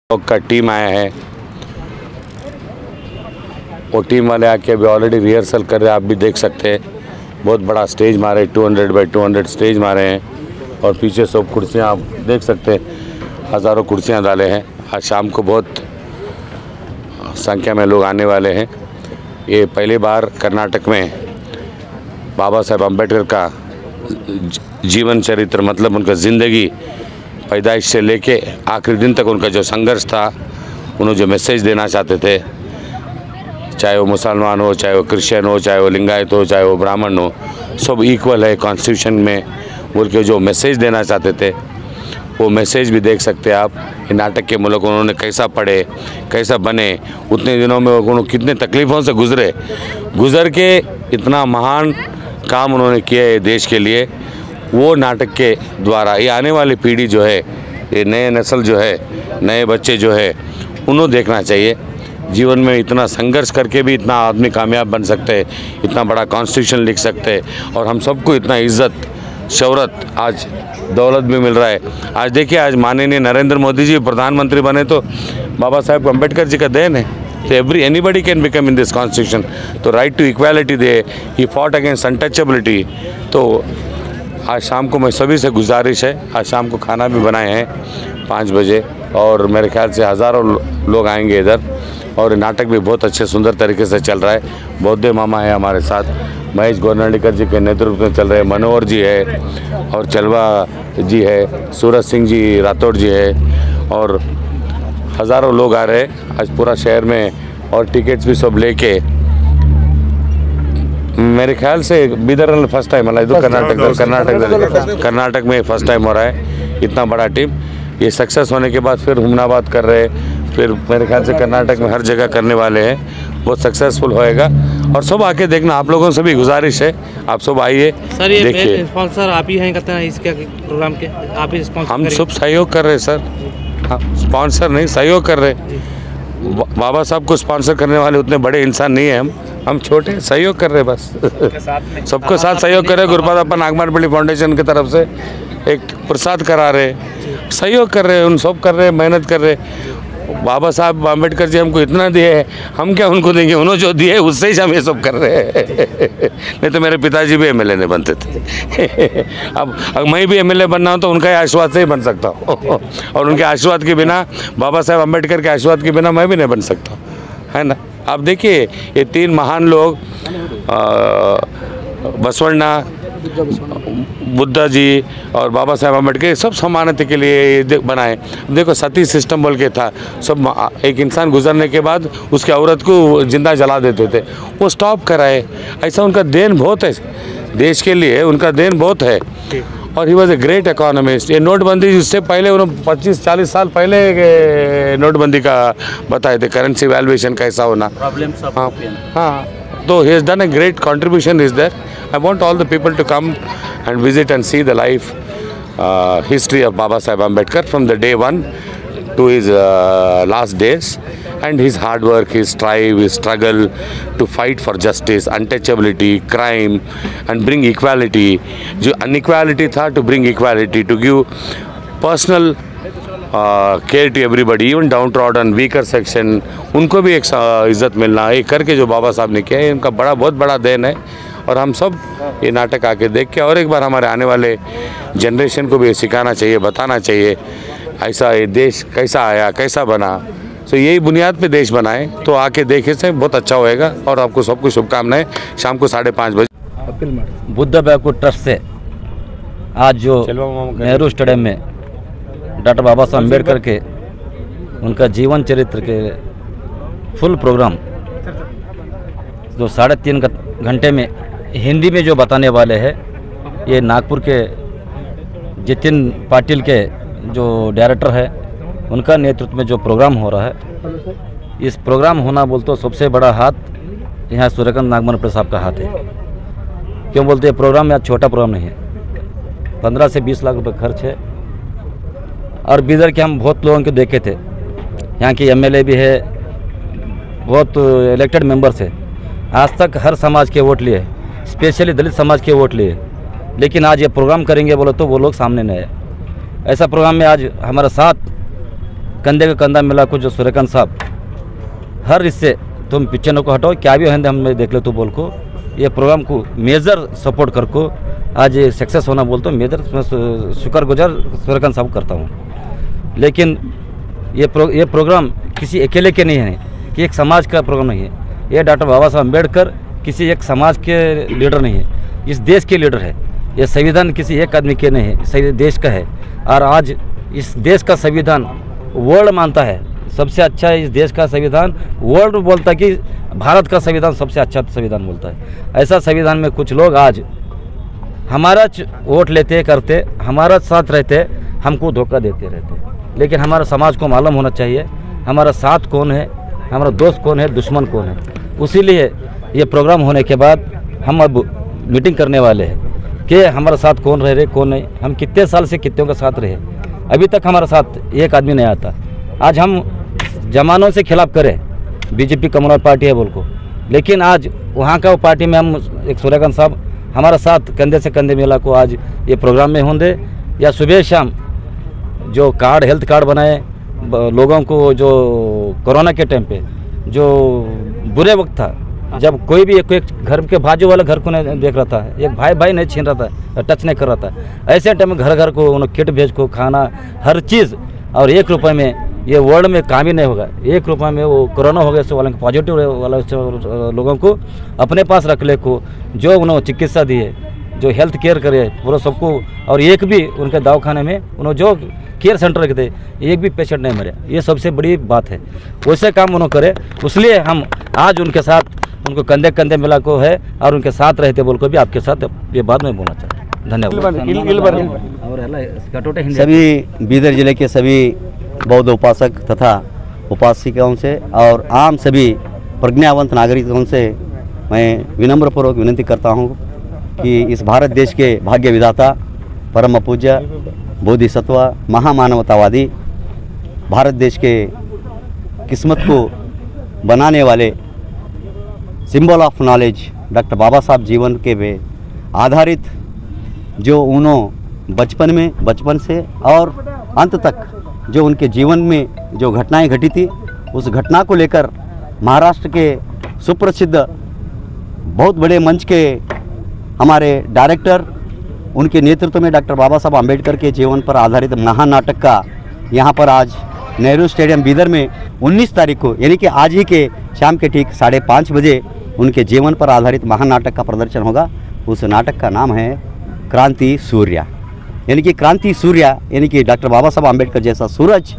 लोग का टीम आया है। वो टीम वाले आके अभी ऑलरेडी रिहर्सल कर रहे हैं, आप भी देख सकते हैं। बहुत बड़ा स्टेज मारे, 200 बाई 200 स्टेज मारे हैं और पीछे सब कुर्सियां आप देख सकते हैं, हज़ारों कुर्सियां डाले हैं। आज शाम को बहुत संख्या में लोग आने वाले हैं। ये पहली बार कर्नाटक में बाबा साहेब अम्बेडकर का जीवन चरित्र, मतलब उनका ज़िंदगी पैदाइश से लेके आखिरी दिन तक उनका जो संघर्ष था, उन्होंने जो मैसेज देना चाहते थे, चाहे वो मुसलमान हो, चाहे वो क्रिश्चियन हो, चाहे वो लिंगायत हो, चाहे वो ब्राह्मण हो, सब इक्वल है कॉन्स्टिट्यूशन में बोल के जो मैसेज देना चाहते थे, वो मैसेज भी देख सकते हैं आप। ये नाटक के मूलक उन्होंने कैसा पढ़े, कैसा बने, उतने दिनों में उन्होंने कितने तकलीफ़ों से गुज़र के इतना महान काम उन्होंने किया है देश के लिए। वो नाटक के द्वारा ये आने वाली पीढ़ी जो है, ये नए नस्ल जो है, नए बच्चे जो है, उन्हें देखना चाहिए। जीवन में इतना संघर्ष करके भी इतना आदमी कामयाब बन सकते हैं, इतना बड़ा कॉन्स्टिट्यूशन लिख सकते हैं और हम सबको इतना इज़्ज़त शौहरत, आज दौलत भी मिल रहा है। आज देखिए, आज माननीय नरेंद्र मोदी जी प्रधानमंत्री बने तो बाबा साहेब अम्बेडकर जी का देन है। तो anybody can become in this constitution. तो right to equality they, he fought against untouchability. तो आज शाम को मैं सभी से गुजारिश है, आज शाम को खाना भी बनाए हैं 5 बजे और मेरे ख्याल से हज़ारों लोग आएंगे इधर। और नाटक भी बहुत अच्छे सुंदर तरीके से चल रहा है। बौद्धे मामा है हमारे साथ, महेश गोरनालीकर जी के नेतृत्व में चल रहे हैं, मनोहर जी है और चलवा जी है, सूरज सिंह जी राठौड़ जी है और हज़ारों लोग आ रहे हैं आज पूरा शहर में। और टिकट्स भी सब लेके, मेरे ख्याल से बिदर फर्स्ट टाइम है तो कर्नाटक में फर्स्ट टाइम हो रहा है इतना बड़ा टीम। ये सक्सेस होने के बाद फिर हुमनाबाद कर रहे हैं, फिर मेरे ख्याल से कर्नाटक में हर जगह करने वाले हैं। बहुत सक्सेसफुल होएगा और सब आके देखना। आप लोगों से भी गुजारिश है, आप सब आइए, देखिए। स्पॉन्सर आप ही हैं, करते हैं इसके प्रोग्राम के, आप ही स्पॉन्सर। हम सब सहयोग कर रहे हैं सर, स्पॉन्सर नहीं, सहयोग कर रहे। बाबा साहब को स्पॉन्सर करने वाले उतने बड़े इंसान नहीं है, हम छोटे सहयोग कर रहे बस। सबको साथ सहयोग कर रहे। गुरुपादप्पा नागमारपल्ली फाउंडेशन की तरफ से एक प्रसाद करा रहे, सहयोग कर रहे, उन सब कर रहे, मेहनत कर रहे। बाबा साहब अम्बेडकर जी हमको इतना दिए है, हम क्या उनको देंगे? उन्होंने जो दिए उससे ही हम ये सब कर रहे हैं। नहीं तो मेरे पिताजी भी एमएलए नहीं बनते थे। अब मैं भी एमएलए बनना हूँ तो उनका आशीर्वाद से ही बन सकता हूँ और उनके आशीर्वाद के बिना, बाबा साहब अम्बेडकर के आशीर्वाद के बिना मैं भी नहीं बन सकता, है ना। आप देखिए, ये 3 महान लोग, बसवण्णा, बुद्धा जी और बाबा साहेब अम्बेडकर, सब समानता के लिए बनाए। देखो, सती सिस्टम बोल के था, सब एक इंसान गुजरने के बाद उसके औरत को जिंदा जला देते थे, वो स्टॉप कराए। ऐसा उनका देन बहुत है देश के लिए, उनका देन बहुत है। और he was a great economist. ये नोटबंदी, इससे पहले उन्होंने 25-40 साल पहले नोटबंदी का बताए थे, करेंसी वैल्यूएशन कैसा होना। हाँ, तो he has done a great contribution is there. I want all the people to come and visit and see the life history of Baba Saheb Ambedkar from the day 1 to his last days, and his hard work, his strive, his struggle to fight for justice, untouchability, crime and bring equality. जो inequality था, to bring equality, to give personal care to everybody, even downtrodden weaker section, उनको भी एक इज़्ज़त मिलना, ये करके जो बाबा साहब ने किया है, इनका बहुत बड़ा देन है। और हम सब ये नाटक आके देख के और एक बार हमारे आने वाले जनरेशन को भी ये सिखाना चाहिए, बताना चाहिए ऐसा ये देश कैसा आया, कैसा बना। तो यही बुनियाद पे देश बनाए, तो आके देखे से बहुत अच्छा होएगा। और आपको सबको शुभकामनाएं। शाम को 5:30 बजे बुद्ध बैकवर्ड ट्रस्ट से आज जो नेहरू स्टेडियम में डॉक्टर बाबा साहब अम्बेडकर के उनका जीवन चरित्र के फुल प्रोग्राम जो 3.5 घंटे में हिंदी में जो बताने वाले हैं, ये नागपुर के जितिन पाटिल के जो डायरेक्टर है, उनका नेतृत्व में जो प्रोग्राम हो रहा है। इस प्रोग्राम होना बोलते तो सबसे बड़ा हाथ यहाँ सूर्यकांत नागमारपल्ली साहब का हाथ है। क्यों बोलते हैं? प्रोग्राम यहाँ छोटा प्रोग्राम नहीं है, 15 से 20 लाख रुपए खर्च है। और बिदर के हम बहुत लोगों को देखे थे, यहाँ की एमएलए भी है, बहुत इलेक्टेड मेंबर्स है, आज तक हर समाज के वोट लिए, स्पेशली दलित समाज के वोट लिए। लेकिन आज ये प्रोग्राम करेंगे बोलो तो वो लोग सामने नहीं आए। ऐसा प्रोग्राम में आज हमारे साथ कंधे का कंधा मिला को जो सूर्यकांत साहब हर इससे तुम पिक्चर को हटाओ क्या भी है हम देख ले तो बोल को ये प्रोग्राम को मेजर सपोर्ट कर को आज ये सक्सेस होना बोलते मेजर मैं शुक्रगुजार सूर्यकांत साहब करता हूँ। लेकिन ये प्रोग्राम किसी अकेले के नहीं है कि एक समाज का प्रोग्राम नहीं है। ये डॉक्टर बाबा साहब अम्बेडकर किसी एक समाज के लीडर नहीं है, इस देश के लीडर है। ये संविधान किसी एक आदमी के नहीं है, सही देश का है। और आज इस देश का संविधान वर्ल्ड मानता है सबसे अच्छा है। इस देश का संविधान वर्ल्ड बोलता है कि भारत का संविधान सबसे अच्छा संविधान बोलता है। ऐसा संविधान में कुछ लोग आज हमारा वोट लेते करते, हमारा साथ रहते, हमको धोखा देते रहते। लेकिन हमारा समाज को मालूम होना चाहिए हमारा साथ कौन है, हमारा दोस्त कौन है, दुश्मन कौन है। उसीलिए ये प्रोग्राम होने के बाद हम अब मीटिंग करने वाले हैं कि हमारा साथ कौन रह रहे कौन नहीं। हम कितने साल से कितनों का साथ रहे, अभी तक हमारा साथ एक आदमी नहीं आता। आज हम जमानों से खिलाफ करें, बीजेपी कम्युनिस्ट पार्टी है बोल को, लेकिन आज वहाँ का वो पार्टी में हम एक सूर्यकांत साहब हमारा साथ कंधे से कंधे मिला को आज ये प्रोग्राम में होंगे। या सुबह शाम जो कार्ड हेल्थ कार्ड बनाए लोगों को, जो कोरोना के टाइम पे जो बुरे वक्त था जब कोई भी एक घर के बाजू वाला घर को नहीं देख रहा था, एक भाई नहीं छीन रहा था, टच नहीं कर रहा था, ऐसे टाइम में घर को उन्होंने किट भेज को खाना हर चीज़। और 1 रुपये में ये वर्ल्ड में काम ही नहीं होगा। 1 रुपये में वो कोरोना हो गया सो वाले पॉजिटिव वाला लोगों को अपने पास रख ले को, जो उन्होंने चिकित्सा दी है, जो हेल्थ केयर करे पूरा सबको। और एक भी उनके दवाखाने में उन्होंने जो केयर सेंटर रखे थे एक भी पेशेंट नहीं मरे, ये सबसे बड़ी बात है। वैसे काम उन्होंने करे, इसलिए हम आज उनके साथ उनको कंधे कंधे मिला को है और उनके साथ रहते बोल को भी आपके साथ ये बात मैं बोलना चाहता हूँ। धन्यवाद। सभी बीदर जिले के सभी बौद्ध उपासक तथा उपासिकाओं से और आम सभी प्रज्ञावंत नागरिकों से मैं विनम्रपूर्वक विनती करता हूं कि इस भारत देश के भाग्य विधाता परम पूज्य बोधिसत्व महामानवतावादी भारत देश के किस्मत को बनाने वाले सिंबल ऑफ नॉलेज डॉक्टर बाबा साहब जीवन के पे आधारित जो उन्होंने बचपन से और अंत तक जो उनके जीवन में जो घटनाएं घटी थी, उस घटना को लेकर महाराष्ट्र के सुप्रसिद्ध बहुत बड़े मंच के हमारे डायरेक्टर, उनके नेतृत्व में डॉक्टर बाबा साहब अम्बेडकर के जीवन पर आधारित महानाटक का यहाँ पर आज नेहरू स्टेडियम बीदर में 19 तारीख को यानी कि आज ही के शाम के ठीक 5:30 बजे उनके जीवन पर आधारित महानाटक का प्रदर्शन होगा। उस नाटक का नाम है क्रांति सूर्य, यानी कि क्रांति सूर्य यानी कि डॉक्टर बाबा साहब अम्बेडकर जैसा सूरज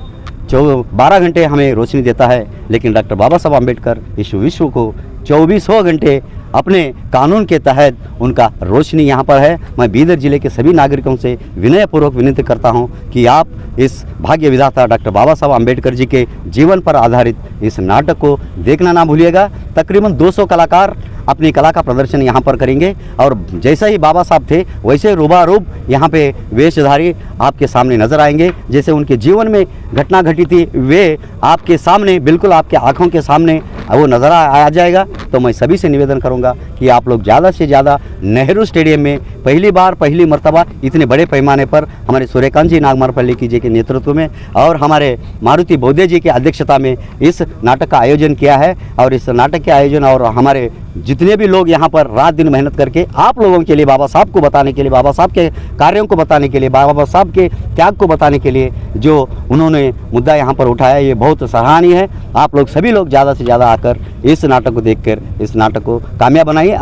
जो 12 घंटे हमें रोशनी देता है, लेकिन डॉक्टर बाबा साहब अम्बेडकर इस विश्व को 2400 घंटे अपने कानून के तहत उनका रोशनी यहाँ पर है। मैं बीदर जिले के सभी नागरिकों से विनयपूर्वक विनती करता हूँ कि आप इस भाग्य विधाता डॉक्टर बाबा साहब अम्बेडकर जी के जीवन पर आधारित इस नाटक को देखना ना भूलिएगा। तकरीबन 200 कलाकार अपनी कला का प्रदर्शन यहाँ पर करेंगे और जैसा ही बाबा साहब थे वैसे रूबारूब यहाँ पे वेशधारी आपके सामने नजर आएंगे। जैसे उनके जीवन में घटना घटी थी वे आपके सामने बिल्कुल आपके आंखों के सामने वो नज़र आ जाएगा। तो मैं सभी से निवेदन करूँगा कि आप लोग ज़्यादा से ज़्यादा नेहरू स्टेडियम में पहली मर्तबा इतने बड़े पैमाने पर हमारे सूर्यकांत जी नागमारपल्ली जी के नेतृत्व में और हमारे मारुति बौद्धे जी की अध्यक्षता में इस नाटक का आयोजन किया है। और इस नाटक के आयोजन और हमारे जितने भी लोग यहाँ पर रात दिन मेहनत करके आप लोगों के लिए बाबा साहब को बताने के लिए, बाबा साहब के कार्यों को बताने के लिए, बाबा साहब के त्याग को बताने के लिए जो उन्होंने मुद्दा यहाँ पर उठाया, ये बहुत सराहनीय है। आप लोग सभी लोग ज़्यादा से ज़्यादा आकर इस नाटक को देखकर इस नाटक को कामयाब बनाइए।